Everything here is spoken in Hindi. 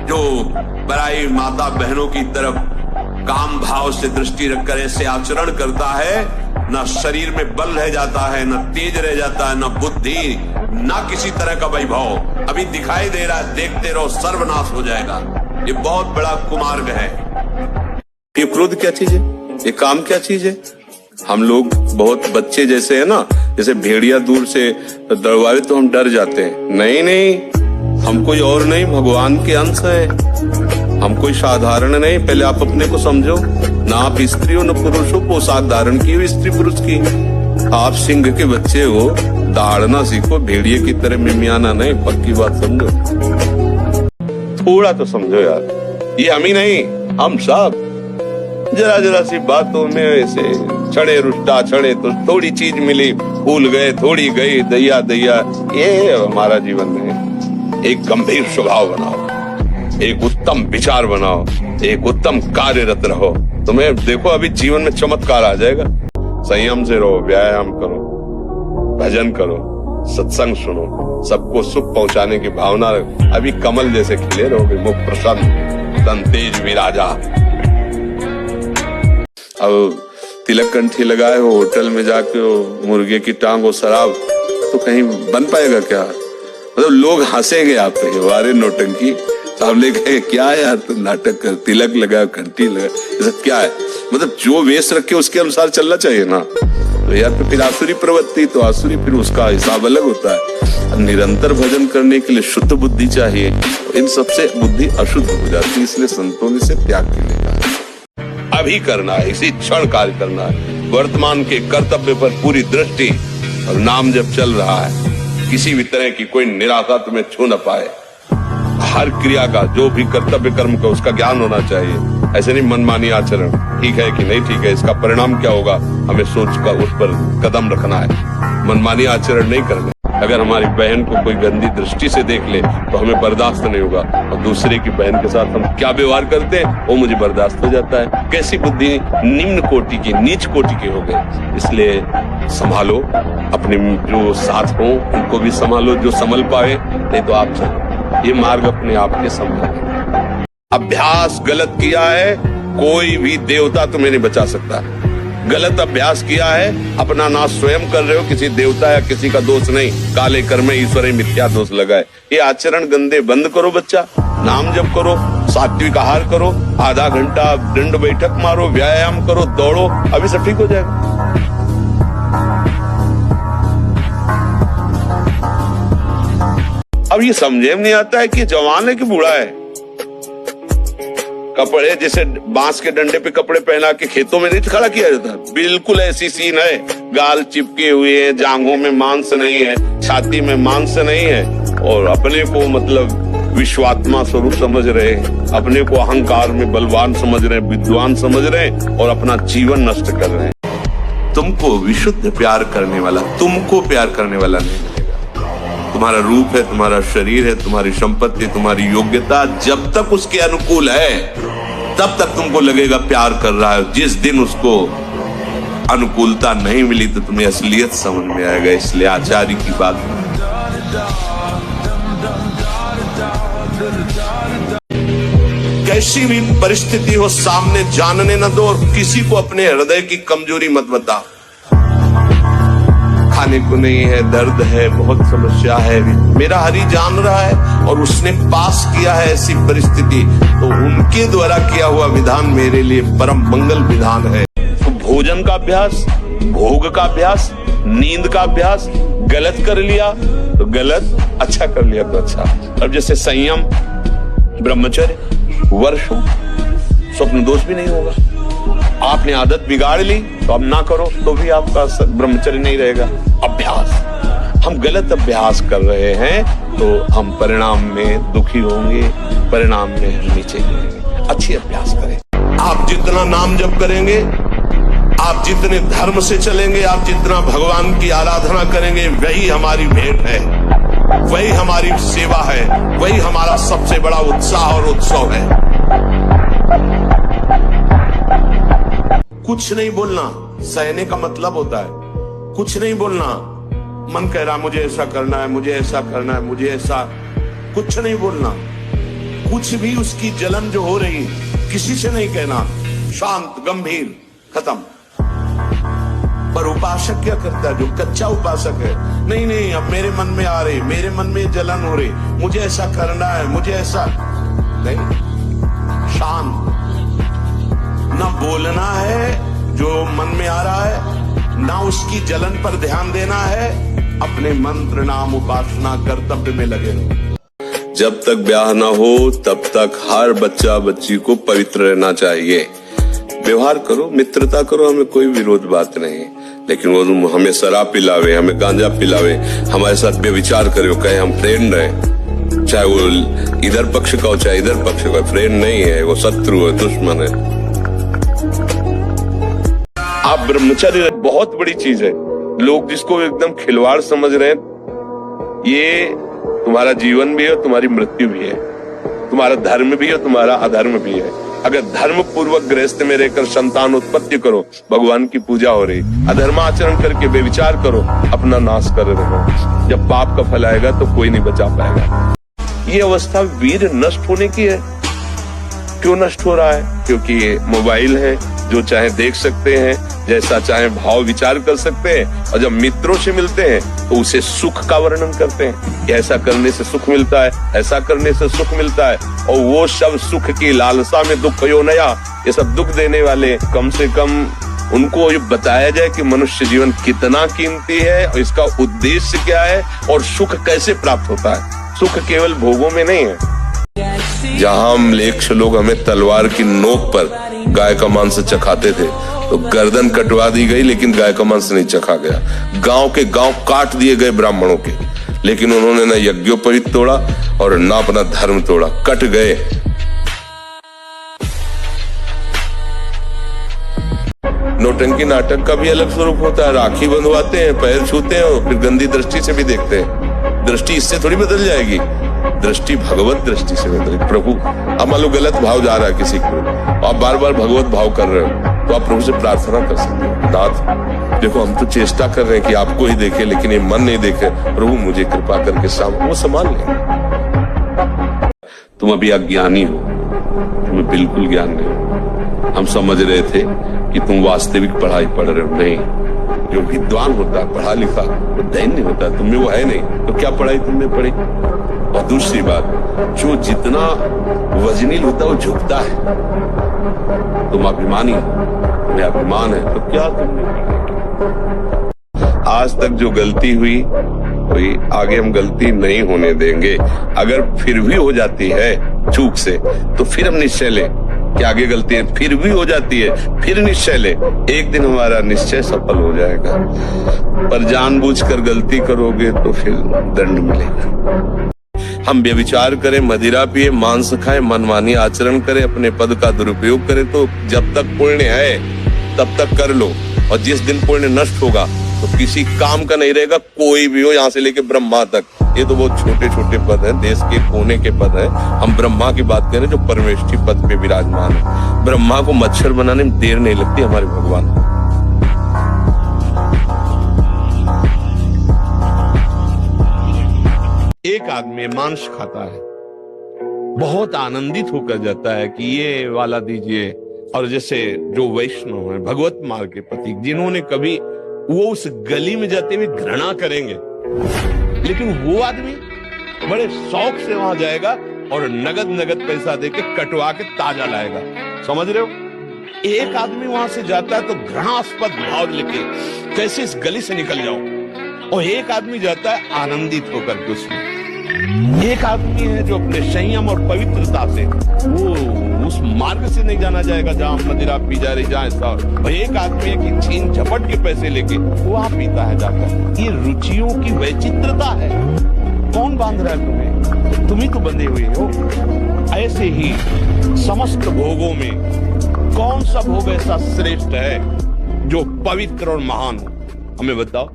जो पराई माता बहनों की तरफ काम भाव से दृष्टि रखकर ऐसे आचरण करता है, न शरीर में बल रह जाता है, न तेज रह जाता है, न बुद्धि, न किसी तरह का वैभव। अभी दिखाई दे रहा है, देखते रहो, सर्वनाश हो जाएगा। ये बहुत बड़ा कुमार्ग है। ये क्रोध क्या चीज है? ये काम क्या चीज है? हम लोग बहुत बच्चे जैसे है ना, जैसे भेड़िया दूर से दौड़ावे तो हम डर जाते हैं। नहीं नहीं, हम कोई और नहीं, भगवान के अंश है। हम कोई साधारण नहीं। पहले आप अपने को समझो। ना आप स्त्री हो न पुरुष हो, पोशाक धारण की हो स्त्री पुरुष की। आप सिंह के बच्चे हो, दहाड़ना सीखो, भेड़िए की तरह मिमियाना नहीं। पक्की बात समझो, थोड़ा तो समझो यार। ये हम ही नहीं, हम सब जरा जरा सी बातों में ऐसे छड़े रुष्टा छड़े तो थोड़ी चीज मिली, फूल गए, थोड़ी गई, दैया दैया। ये हमारा जीवन है। एक गंभीर स्वभाव बनाओ, एक उत्तम विचार बनाओ, एक उत्तम कार्यरत रहो। तुम्हें देखो अभी जीवन में चमत्कार आ जाएगा। संयम से रहो, व्यायाम करो, भजन करो, सत्संग सुनो, सबको सुख पहुंचाने की भावना रखो। अभी कमल जैसे खिले रहोगे, मुख प्रसन्न, तन तेज विराजा। अब तिलक कंठी लगाए हो, होटल में जाके हो, मुर्गे की टांग हो, शराब, तो कहीं बन पाएगा क्या? मतलब लोग हंसेंगे आप पे, वारे नौटंकी। सामने कहे क्या है यार तुम नाटक कर, तिलक लगा, घंटी लगा, ये सब क्या है? मतलब जो वेश रखे उसके अनुसार चलना चाहिए ना। तो यार तो फिर आसुरी प्रवृत्ति, तो आसुरी फिर उसका हिसाब अलग होता है। निरंतर भजन करने के लिए शुद्ध बुद्धि चाहिए। इन सबसे बुद्धि अशुद्ध हो जाती है, इसलिए संतों ने इसे त्याग के लिए कहा। अभी करना है, इसी क्षण कार्य करना है। वर्तमान के कर्तव्य पर पूरी दृष्टि, और नाम जब चल रहा है, किसी भी तरह की कोई निराशा तुम्हें छू न पाए। हर क्रिया का, जो भी कर्तव्य कर्म का, उसका ज्ञान होना चाहिए। ऐसे नहीं मनमानी आचरण, ठीक है कि नहीं ठीक है, इसका परिणाम क्या होगा, हमें सोच कर उस पर कदम रखना है। मनमानी आचरण नहीं करना। अगर हमारी बहन को कोई गंदी दृष्टि से देख ले तो हमें बर्दाश्त नहीं होगा, और दूसरे की बहन के साथ हम क्या व्यवहार करते हैं वो मुझे बर्दाश्त हो जाता है। कैसी बुद्धि निम्न कोटि की, नीच कोटि की हो गई। इसलिए संभालो अपने जो साथ हो, उनको भी संभालो जो संभल पाए, नहीं तो आप चलो। ये मार्ग अपने आप के संभाल। अभ्यास गलत किया है, कोई भी देवता तुम्हें नहीं बचा सकता। गलत अभ्यास किया है, अपना नाश स्वयं कर रहे हो, किसी देवता या किसी का दोष नहीं। काले कर्म ईश्वरी मिथ्या दोष लगाए। ये आचरण गंदे बंद करो बच्चा। नाम जप करो, सात्विक आहार करो, आधा घंटा दंड बैठक मारो, व्यायाम करो, दौड़ो, अभी सब ठीक हो जाएगा। अब ये समझे में नहीं आता है कि जवान है कि बूढ़ा है। कपड़े जैसे बांस के डंडे पे कपड़े पहना के खेतों में नहीं खड़ा किया जाता, बिल्कुल ऐसी सीन है। गाल चिपके हुए हैं, जांघों में मांस नहीं है, छाती में मांस नहीं है, और अपने को मतलब विश्वात्मा स्वरूप समझ रहे, अपने को अहंकार में बलवान समझ रहे, विद्वान समझ रहे, और अपना जीवन नष्ट कर रहे हैं। तुमको विशुद्ध प्यार करने वाला, तुमको प्यार करने वाला नहीं मिलेगा। तुम्हारा रूप है, तुम्हारा शरीर है, तुम्हारी संपत्ति, तुम्हारी योग्यता जब तक उसके अनुकूल है तब तक तुमको लगेगा प्यार कर रहा है। जिस दिन उसको अनुकूलता नहीं मिली तो तुम्हें असलियत समझ में आएगा। इसलिए आचार्य की बात, कैसी भी परिस्थिति हो सामने जानने न दो, और किसी को अपने हृदय की कमजोरी मत बता। खाने को नहीं है, दर्द है, बहुत समस्या है, मेरा हरि जान रहा है और उसने पास किया है ऐसी परिस्थिति, तो उनके द्वारा किया हुआ विधान मेरे लिए परम मंगल विधान है। तो भोजन का अभ्यास, भोग का अभ्यास, नींद का अभ्यास, गलत कर लिया तो गलत, अच्छा कर लिया तो अच्छा। अब जैसे संयम, ब्रह्मचर्य, वर्षों, स्वप्न दोष भी नहीं होगा। आपने आदत बिगाड़ ली तो अब ना करो तो भी आपका ब्रह्मचर्य नहीं रहेगा। अभ्यास, हम गलत अभ्यास कर रहे हैं तो हम परिणाम में दुखी होंगे, परिणाम में नीचे गिरेंगे। अच्छी अभ्यास करें। आप जितना नाम जप करेंगे, आप जितने धर्म से चलेंगे, आप जितना भगवान की आराधना करेंगे, वही हमारी भेंट है, वही हमारी सेवा है, वही हमारा सबसे बड़ा उत्साह और उत्सव है। कुछ नहीं बोलना सहने का मतलब होता है। कुछ नहीं बोलना, मन कह रहा मुझे ऐसा करना है, मुझे ऐसा करना है, मुझे ऐसा, कुछ नहीं बोलना। कुछ भी उसकी जलन जो हो रही है किसी से नहीं कहना, शांत गंभीर खत्म। पर उपासक क्या करता है, जो कच्चा उपासक है, नहीं नहीं अब मेरे मन में आ रही, मेरे मन में जलन हो रही, मुझे ऐसा करना है, मुझे ऐसा नहीं। शांत, ना बोलना है जो मन में आ रहा है, ना उसकी जलन पर ध्यान देना है, अपने मंत्र नाम उपासना कर्तव्य में लगे रहो। जब तक ब्याह ना हो तब तक हर बच्चा बच्ची को पवित्र रहना चाहिए। व्यवहार करो, मित्रता करो, हमें कोई विरोध बात नहीं, लेकिन वो हमें शराब पिलावे, हमें गांजा पिलावे, हमारे साथ बेविचार करे, कहे हम फ्रेंड रहे, चाहे वो इधर पक्ष का हो चाहे इधर पक्ष का, फ्रेंड नहीं है, वो शत्रु है, दुश्मन है। आप ब्रह्मचर्य बहुत बड़ी चीज है। लोग जिसको एकदम खिलवाड़ समझ रहे हैं, ये तुम्हारा जीवन भी है, तुम्हारी मृत्यु भी है, तुम्हारा धर्म भी है, तुम्हारा अधर्म भी है। अगर धर्म पूर्वक गृहस्थ में रहकर संतान उत्पत्ति करो, भगवान की पूजा हो रही, अधर्माचरण करके बेविचार करो, अपना नाश कर रहे हो। जब पाप का फल आएगा तो कोई नहीं बचा पाएगा। ये अवस्था वीर नष्ट होने की है। क्यों नष्ट हो रहा है? क्योंकि ये मोबाइल है, जो चाहे देख सकते हैं, जैसा चाहे भाव विचार कर सकते हैं, और जब मित्रों से मिलते हैं तो उसे सुख का वर्णन करते हैं कि ऐसा करने से सुख मिलता है, ऐसा करने से सुख मिलता है, और वो सब सुख की लालसा में दुख यो नया, ये सब दुख देने वाले। कम से कम उनको ये बताया जाए कि मनुष्य जीवन कितना कीमती है और इसका उद्देश्य क्या है और सुख कैसे प्राप्त होता है। सुख केवल भोगों में नहीं है। जहां हम लेक्ष लोग हमें तलवार की नोक पर गाय का मांस चखाते थे, तो गर्दन कटवा दी गई, लेकिन गाय का मांस नहीं चखा गया। गांव के गांव काट दिए गए ब्राह्मणों के, लेकिन उन्होंने न यज्ञोपवीत तोड़ा और न अपना धर्म तोड़ा, कट गए। नौटंकी नाटक का भी अलग स्वरूप होता है। राखी बंधवाते हैं, पैर छूते हैं और फिर गंदी दृष्टि से भी देखते हैं। दृष्टि इससे थोड़ी बदल जाएगी, दृष्टि भगवत दृष्टि से बदलेगी। प्रभु, अब मान लो गलत भाव जा रहा है किसी को, आप बार बार भगवत भाव कर रहे हो, तो आप प्रभु से प्रार्थना कर सकते हो, नाथ देखो हम तो चेष्टा कर रहे हैं कि आपको ही देखे, लेकिन ये मन नहीं देखे, प्रभु मुझे कृपा करके वो संभाल ले। तुम अभी अज्ञानी हो, तुम्हें बिल्कुल ज्ञान नहीं। हम समझ रहे थे कि तुम वास्तविक पढ़ाई पढ़ रहे हो, नहीं। जो विद्वान होता है, पढ़ा लिखा, वो दैन्य होता है, तुम में वो है नहीं, तो क्या पढ़ाई तुमने पढ़ी? और दूसरी बात, जो जितना वजनील होता है वो झुकता है। तुम अभिमानी हो, तुम्हें अभिमान है, तो क्या तुमने? आज तक जो गलती हुई कोई आगे हम गलती नहीं होने देंगे। अगर फिर भी हो जाती है चूक से, तो फिर हम निश्चय लें कि आगे गलती है, फिर भी हो जाती है, फिर निश्चय ले, एक दिन हमारा निश्चय सफल हो जाएगा। पर जानबूझकर गलती करोगे तो फिर दंड मिलेगा। हम व्यभिचार करें, मदिरा पिए, मांस खाएं, मनमानी आचरण करें, अपने पद का दुरुपयोग करें, तो जब तक पुण्य है तब तक कर लो, और जिस दिन पुण्य नष्ट होगा तो किसी काम का नहीं रहेगा। कोई भी हो, यहाँ से लेके ब्रह्मा तक, ये तो बहुत छोटे छोटे पद हैं, देश के कोने के पद हैं। हम ब्रह्मा की बात करें जो परमेष्ठी पद पे विराजमान है। ब्रह्मा को मच्छर बनाने में देर नहीं लगती, हमारे भगवान। एक आदमी मांस खाता है, बहुत आनंदित होकर जाता है कि ये वाला दीजिए, और जैसे जो वैष्णव है, भगवत मार्ग के प्रतीक, जिन्होंने कभी वो उस गली में जाते हुए घृणा करेंगे, लेकिन वो आदमी बड़े शौक से वहां जाएगा और नगद पैसा देके कटवा के ताजा लाएगा। समझ रहे हो? एक आदमी वहां से जाता है तो घृणास्पद भाव लेके कैसे इस गली से निकल जाऊं, और एक आदमी जाता है आनंदित होकर के उसमें। एक आदमी है जो अपने संयम और पवित्रता से वो उस मार्ग से नहीं जाना जाएगा जहां मदिरा पी जा रही, जहां ऐसा। और एक आदमी है कि छीन झपट के पैसे लेके वो वहां पीता है जाकर। ये रुचियों की वैचित्रता है। कौन बांध रहा है तुम्हें? तुम ही तो बंधे हुए हो। ऐसे ही समस्त भोगों में कौन सा भोग ऐसा श्रेष्ठ है जो पवित्र और महान हो? हमें बताओ।